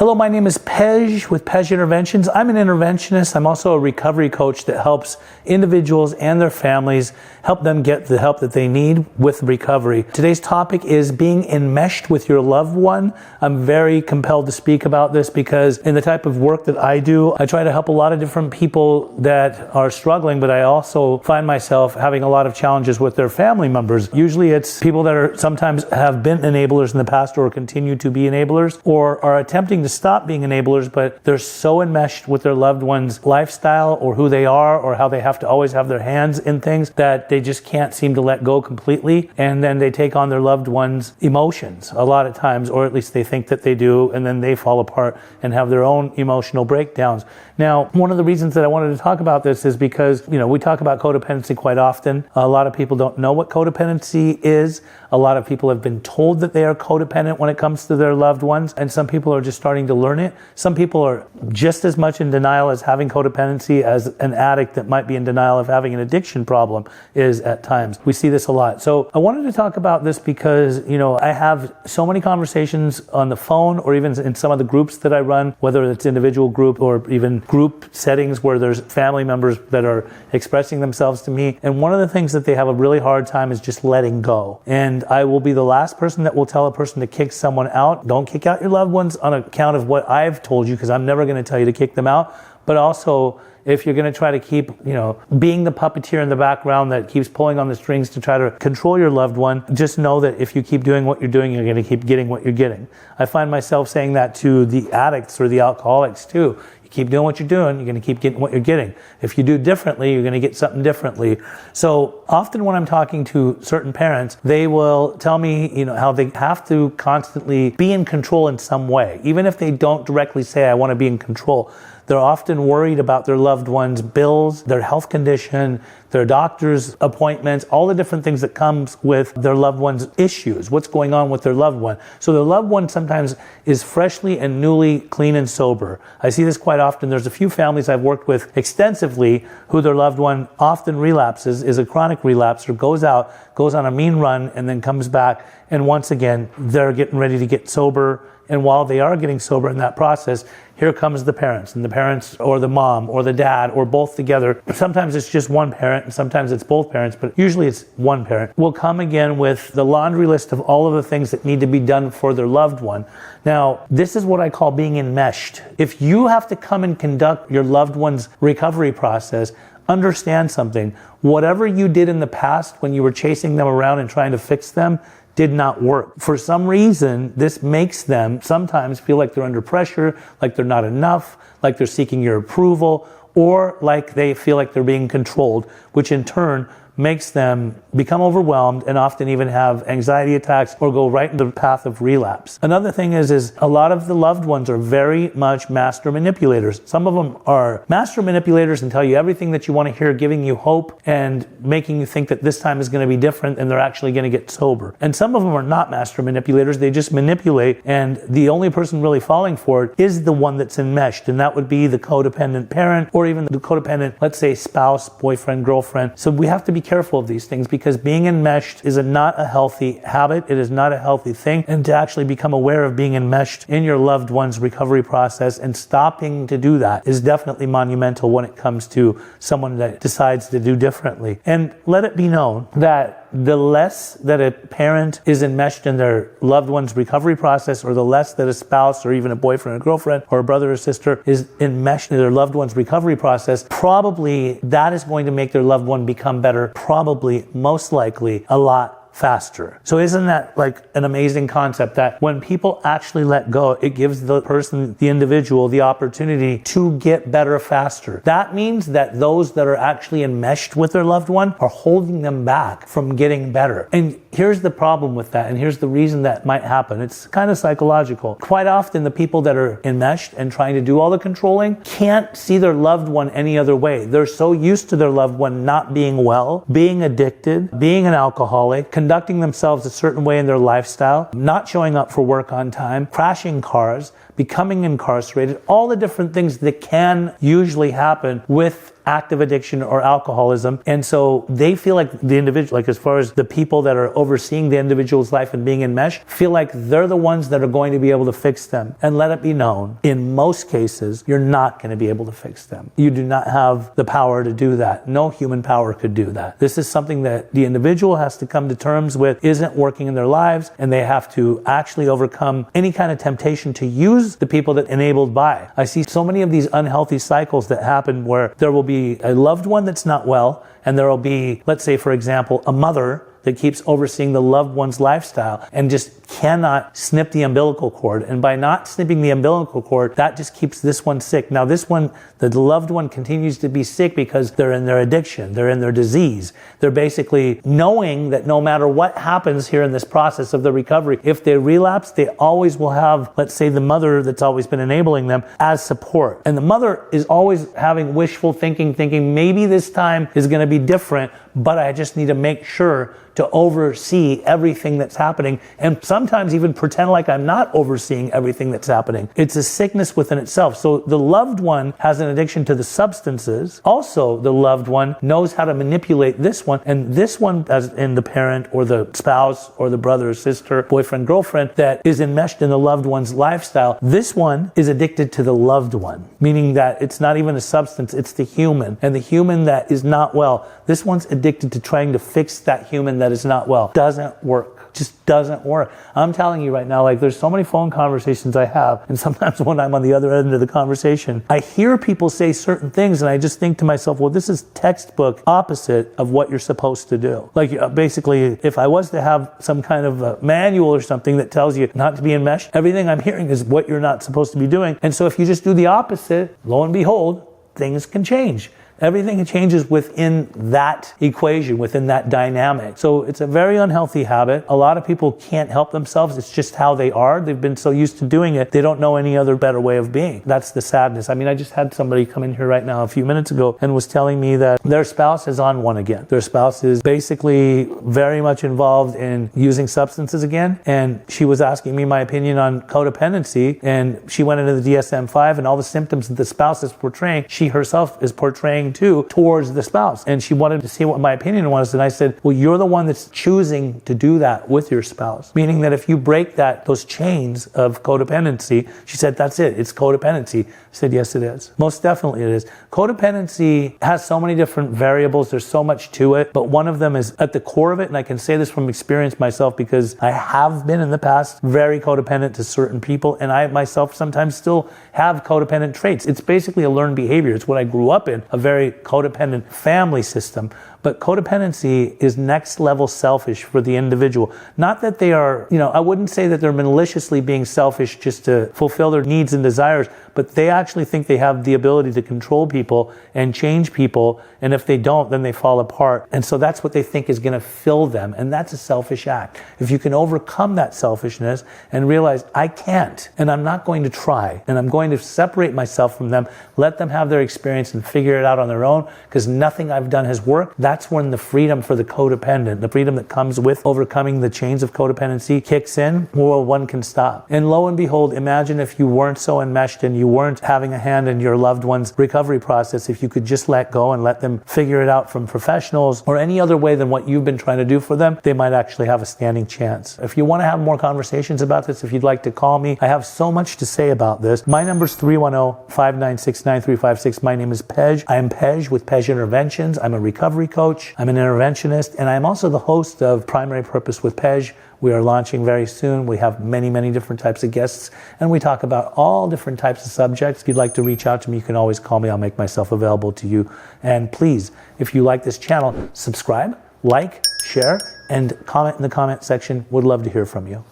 Hello, my name is Pej with Pej Interventions. I'm an interventionist. I'm also a recovery coach that helps individuals and their families, help them get the help that they need with recovery. Today's topic is being enmeshed with your loved one. I'm very compelled to speak about this because in the type of work that I do, I try to help a lot of different people that are struggling, but I also find myself having a lot of challenges with their family members. Usually it's people that are sometimes have been enablers in the past or continue to be enablers or are attempting to stop being enablers, but they're so enmeshed with their loved one's lifestyle or who they are or how they have to always have their hands in things that they just can't seem to let go completely. And then they take on their loved one's emotions a lot of times, or at least they think that they do, and then they fall apart and have their own emotional breakdowns. Now, one of the reasons that I wanted to talk about this is because, we talk about codependency quite often. A lot of people don't know what codependency is. A lot of people have been told that they are codependent when it comes to their loved ones, and some people are just starting to learn it. Some people are just as much in denial as having codependency as an addict that might be in denial of having an addiction problem is at times. We see this a lot. So I wanted to talk about this because, I have so many conversations on the phone or even in some of the groups that I run, whether it's individual group or even group settings where there's family members that are expressing themselves to me. And one of the things that they have a really hard time is just letting go. And I will be the last person that will tell a person to kick someone out. Don't kick out your loved ones on account of what I've told you, because I'm never going to tell you to kick them out. But also, if you're going to try to keep, being the puppeteer in the background that keeps pulling on the strings to try to control your loved one, just know that if you keep doing what you're doing, you're going to keep getting what you're getting. I find myself saying that to the addicts or the alcoholics too. You keep doing what you're doing, you're going to keep getting what you're getting. If you do differently, you're going to get something differently. So often when I'm talking to certain parents, they will tell me, how they have to constantly be in control in some way. Even if they don't directly say, I want to be in control, they're often worried about their loved one's bills, their health condition, their doctor's appointments, all the different things that comes with their loved one's issues, what's going on with their loved one. So their loved one sometimes is freshly and newly clean and sober. I see this quite often. There's a few families I've worked with extensively who their loved one often relapses, is a chronic relapse, or goes on a mean run and then comes back. And once again, they're getting ready to get sober. And while they are getting sober in that process, here comes the parents, and the parents or the mom or the dad or both together. Sometimes it's just one parent and sometimes it's both parents, but usually it's one parent, will come again with the laundry list of all of the things that need to be done for their loved one. Now, this is what I call being enmeshed. If you have to come and conduct your loved one's recovery process, understand something. Whatever you did in the past when you were chasing them around and trying to fix them did not work. For some reason, this makes them sometimes feel like they're under pressure, like they're not enough, like they're seeking your approval, or like they feel like they're being controlled, which in turn makes them become overwhelmed and often even have anxiety attacks or go right into the path of relapse. Another thing is a lot of the loved ones are very much master manipulators. Some of them are master manipulators and tell you everything that you want to hear, giving you hope and making you think that this time is going to be different and they're actually going to get sober. And some of them are not master manipulators. They just manipulate, and the only person really falling for it is the one that's enmeshed, and that would be the codependent parent or even the codependent, let's say, spouse, boyfriend, girlfriend. So we have to be careful of these things because being enmeshed is not a healthy habit. It is not a healthy thing. And to actually become aware of being enmeshed in your loved one's recovery process and stopping to do that is definitely monumental when it comes to someone that decides to do differently. And let it be known that the less that a parent is enmeshed in their loved one's recovery process, or the less that a spouse or even a boyfriend or girlfriend or a brother or sister is enmeshed in their loved one's recovery process, probably that is going to make their loved one become better, probably, most likely, a lot faster. So isn't that like an amazing concept that when people actually let go, it gives the person, the individual, the opportunity to get better faster. That means that those that are actually enmeshed with their loved one are holding them back from getting better. And here's the problem with that, and here's the reason that might happen. It's kind of psychological. Quite often, the people that are enmeshed and trying to do all the controlling can't see their loved one any other way. They're so used to their loved one not being well, being addicted, being an alcoholic, conducting themselves a certain way in their lifestyle, not showing up for work on time, crashing cars, becoming incarcerated, all the different things that can usually happen with active addiction or alcoholism. And so they feel like the individual, like as far as the people that are overseeing the individual's life and being enmeshed, feel like they're the ones that are going to be able to fix them. And let it be known, in most cases, you're not going to be able to fix them. You do not have the power to do that. No human power could do that. This is something that the individual has to come to terms with isn't working in their lives, and they have to actually overcome any kind of temptation to use the people that enabled by. I see so many of these unhealthy cycles that happen where there will be a loved one that's not well, and there will be, let's say, for example, a mother that keeps overseeing the loved one's lifestyle and just cannot snip the umbilical cord. And by not snipping the umbilical cord, that just keeps this one sick. Now this one, the loved one continues to be sick because they're in their addiction, they're in their disease. They're basically knowing that no matter what happens here in this process of the recovery, if they relapse, they always will have, let's say, the mother that's always been enabling them as support. And the mother is always having wishful thinking maybe this time is going to be different, but I just need to make sure to oversee everything that's happening, and sometimes even pretend like I'm not overseeing everything that's happening. It's a sickness within itself. So the loved one has an addiction to the substances. Also, the loved one knows how to manipulate this one, and this one, as in the parent or the spouse or the brother or sister, boyfriend, girlfriend, that is enmeshed in the loved one's lifestyle. This one is addicted to the loved one, meaning that it's not even a substance, it's the human. And the human that is not well, this one's addicted to trying to fix that human that is not well. Doesn't work. Just doesn't work. I'm telling you right now, like there's so many phone conversations I have, and sometimes when I'm on the other end of the conversation, I hear people say certain things and I just think to myself, well, this is textbook opposite of what you're supposed to do. Like basically, if I was to have some kind of a manual or something that tells you not to be enmeshed, everything I'm hearing is what you're not supposed to be doing. And so if you just do the opposite, lo and behold, things can change. Everything changes within that equation, within that dynamic. So it's a very unhealthy habit. A lot of people can't help themselves. It's just how they are. They've been so used to doing it, they don't know any other better way of being. That's the sadness. I mean, I just had somebody come in here right now a few minutes ago and was telling me that their spouse is on one again. Their spouse is basically very much involved in using substances again. And she was asking me my opinion on codependency. And she went into the DSM-5 and all the symptoms that the spouse is portraying, she herself is portraying too towards the spouse. And she wanted to see what my opinion was. And I said, well, you're the one that's choosing to do that with your spouse. Meaning that if you break those chains of codependency, she said, that's it. It's codependency. I said, yes, it is. Most definitely it is. Codependency has so many different variables. There's so much to it. But one of them is at the core of it. And I can say this from experience myself because I have been in the past very codependent to certain people. And I myself sometimes still have codependent traits. It's basically a learned behavior. It's what I grew up in, a very codependent family system. But codependency is next level selfish for the individual. Not that they are, I wouldn't say that they're maliciously being selfish just to fulfill their needs and desires, but they actually think they have the ability to control people and change people. And if they don't, then they fall apart. And so that's what they think is going to fill them. And that's a selfish act. If you can overcome that selfishness and realize, I can't, and I'm not going to try, and I'm going to separate myself from them, let them have their experience and figure it out on their own, because nothing I've done has worked. That's when the freedom for the codependent, the freedom that comes with overcoming the chains of codependency kicks in, well, one can stop. And lo and behold, imagine if you weren't so enmeshed and you weren't having a hand in your loved one's recovery process, if you could just let go and let them figure it out from professionals or any other way than what you've been trying to do for them, they might actually have a standing chance. If you want to have more conversations about this, if you'd like to call me, I have so much to say about this. My number's 310-596-9356. My name is Pej. I am Pej with Pej Interventions. I'm a recovery coach. I'm an interventionist, and I'm also the host of Primary Purpose with Pej. We are launching very soon. We have many, many different types of guests, and we talk about all different types of subjects. If you'd like to reach out to me, you can always call me. I'll make myself available to you. And please, if you like this channel, subscribe, like, share, and comment in the comment section. Would love to hear from you.